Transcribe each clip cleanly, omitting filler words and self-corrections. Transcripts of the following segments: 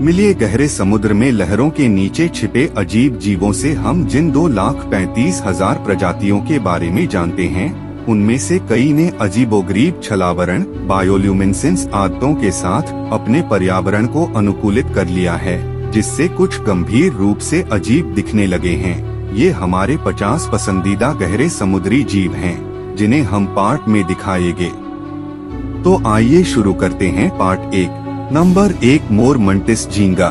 मिलिए गहरे समुद्र में लहरों के नीचे छिपे अजीब जीवों से हम जिन 2,35,000 प्रजातियों के बारे में जानते हैं, उनमें से कई ने अजीबोगरीब छलावरण बायोल्यूमिनेसेंस आदतों के साथ अपने पर्यावरण को अनुकूलित कर लिया है, जिससे कुछ गंभीर रूप से अजीब दिखने लगे हैं। ये हमारे 50 पसंदीदा गहरे समुद्री जीव हैं, जिन्हें हम पार्ट में दिखाएंगे। तो आइए शुरू करते हैं पार्ट 1। नंबर 1, मोर मंटिस झींगा।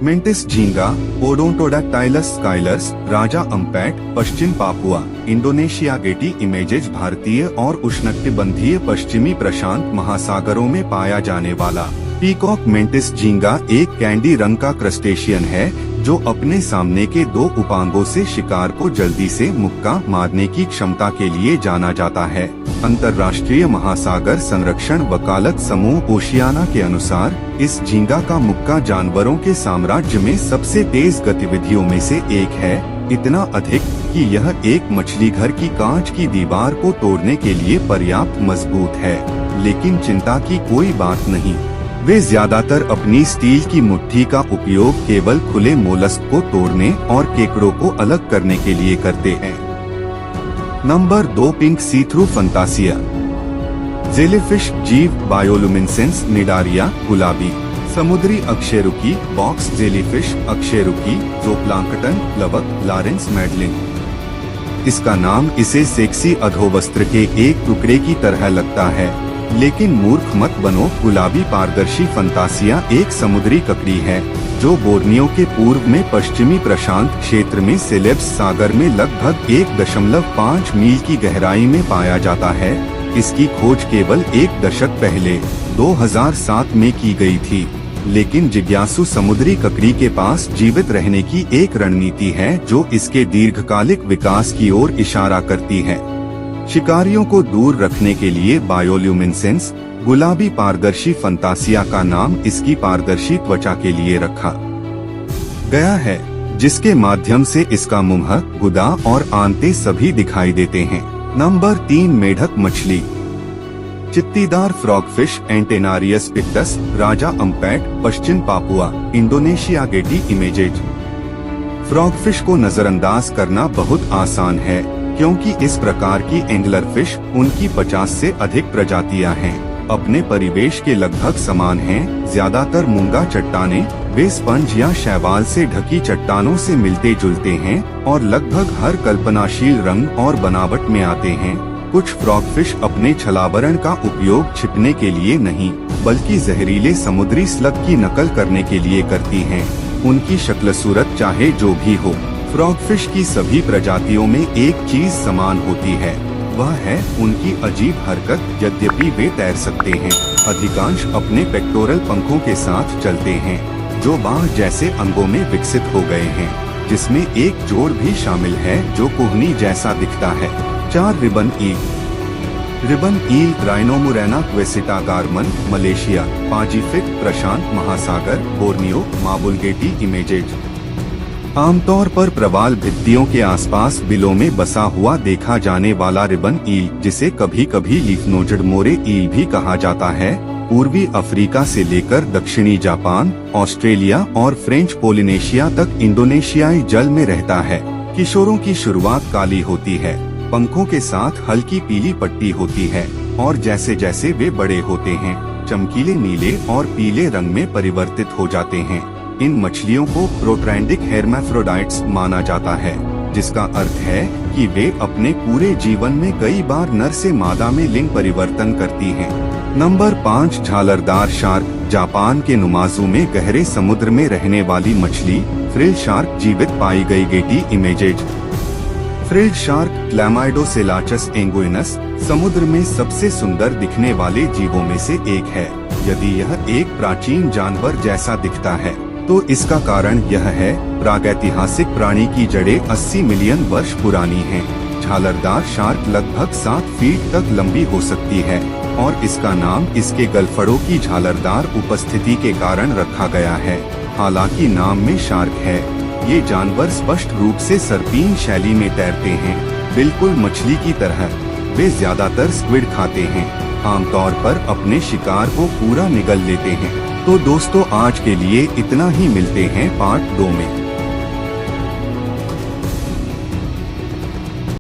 मेंटिस झींगा ओडोंटोडैक्टाइलस स्काइलस राजा अम्पैट, पश्चिम पापुआ, इंडोनेशिया। गेटी इमेजेज भारतीय और उष्णकटिबंधीय पश्चिमी प्रशांत महासागरों में पाया जाने वाला पीकॉक मेंटिस झींगा एक कैंडी रंग का क्रस्टेशियन है, जो अपने सामने के 2 उपांगों से शिकार को जल्दी से मुक्का मारने की क्षमता के लिए जाना जाता है। अंतर्राष्ट्रीय महासागर संरक्षण वकालत समूह ओशियाना के अनुसार इस झींगा का मुक्का जानवरों के साम्राज्य में सबसे तेज गतिविधियों में से एक है, इतना अधिक कि यह एक मछली घर की कांच की दीवार को तोड़ने के लिए पर्याप्त मजबूत है। लेकिन चिंता की कोई बात नहीं, वे ज्यादातर अपनी स्टील की मुट्ठी का उपयोग केवल खुले मोलस्क को तोड़ने और केकड़ों को अलग करने के लिए करते हैं। नंबर 2, पिंक सी थ्रू फंतासिया। जेलीफिश जीव बायोल्यूमिनेसेंस निडारिया, गुलाबी समुद्री अकशेरुकी, बॉक्स जेलीफिश, अकशेरुकी, ज़ूप्लांक्टन, प्लवक, लॉरेंस मैडलिन। इसका नाम इसे सेक्सी अधोवस्त्र के एक टुकड़े की तरह लगता है, लेकिन मूर्ख मत बनो। गुलाबी पारदर्शी फंतासिया एक समुद्री ककड़ी है, जो बोर्नियो के पूर्व में पश्चिमी प्रशांत क्षेत्र में सेलेब्स सागर में लगभग 1.5 मील की गहराई में पाया जाता है। इसकी खोज केवल 1 दशक पहले 2007 में की गई थी, लेकिन जिज्ञासु समुद्री ककड़ी के पास जीवित रहने की एक रणनीति है जो इसके दीर्घकालिक विकास की ओर इशारा करती है। शिकारियों को दूर रखने के लिए बायोल्यूमिनेसेंस गुलाबी पारदर्शी फंतासिया का नाम इसकी पारदर्शी त्वचा के लिए रखा गया है, जिसके माध्यम से इसका मुंह, गुदा और आंतें सभी दिखाई देते हैं। नंबर 3, मेढक मछली। चित्तीदार frogfish Antennarius pictus, Raja Ampat, पश्चिम Papua, Indonesia. Getty Images. Frogfish को नजरअंदाज करना बहुत आसान है, क्योंकि इस प्रकार की एंगलर फिश उनकी 50 से अधिक प्रजातियां हैं, अपने परिवेश के लगभग समान हैं। ज्यादातर मूंगा चट्टानें वे स्पंज या शैवाल से ढकी चट्टानों से मिलते जुलते हैं और लगभग हर कल्पनाशील रंग और बनावट में आते हैं। कुछ फ्रॉगफिश अपने छलावरण का उपयोग छिपने के लिए नहीं, बल्कि जहरीले समुद्री स्लग की नकल करने के लिए करती हैं। उनकी शक्ल सूरत चाहे जो भी हो, फ्रॉगफिश की सभी प्रजातियों में एक चीज समान होती है, वह है उनकी अजीब हरकत। यद्यपि वे तैर सकते हैं, अधिकांश अपने पेक्टोरल पंखों के साथ चलते हैं, जो बाह जैसे अंगों में विकसित हो गए हैं, जिसमें एक जोड़ भी शामिल है जो कोहनी जैसा दिखता है। 4, रिबन ईल। रिबन ईल राइनोमुरेना क्वेसिटा गारमन, मलेशिया, पासिफिक प्रशांत महासागर, बोर्नियो, माबुल। Getty images. आमतौर पर प्रवाल भित्तियों के आसपास बिलों में बसा हुआ देखा जाने वाला रिबन ईल, जिसे कभी कभी लीफनोजेड मोरे ईल भी कहा जाता है, पूर्वी अफ्रीका से लेकर दक्षिणी जापान, ऑस्ट्रेलिया और फ्रेंच पोलिनेशिया तक इंडोनेशियाई जल में रहता है। किशोरों की शुरुआत काली होती है, पंखों के साथ हल्की पीली पट्टी होती है, और जैसे जैसे वे बड़े होते हैं, चमकीले नीले और पीले रंग में परिवर्तित हो जाते हैं। इन मछलियों को प्रोट्रैंडिक हेर्माफ्रोडाइट्स माना जाता है, जिसका अर्थ है कि वे अपने पूरे जीवन में कई बार नर से मादा में लिंग परिवर्तन करती हैं। Number 5, झालरदार shark. जापान के नुमाजू में गहरे समुद्र में रहने वाली मछली फ्रिल शार्क जीवित पाई गई। Getty images. फ्रिल शार्क क्लैमाइडोसेलाचस एंगुइनस समुद्र में सबसे सुंदर दिखने वाले जीवों में से एक है। यदि यह एक प्राचीन जानवर जैसा दिखता है, तो इसका कारण यह है प्रागैतिहासिक प्राणी की जड़ें 80 मिलियन वर्ष पुरानी हैं। झालरदार शार्क लगभग 7 फीट तक लंबी हो सकती है, और इसका नाम इसके गलफड़ों की झालरदार उपस्थिति के कारण रखा गया है। हालांकि नाम में शार्क है, ये जानवर स्पष्ट रूप से सर्पीन शैली में तैरते हैं, बिल्कुल मछली की तरह। वे ज्यादातर स्क्विड खाते हैं, आमतौर पर अपने शिकार को पूरा निगल लेते हैं। तो दोस्तों आज के लिए इतना ही, मिलते हैं पार्ट 2 में।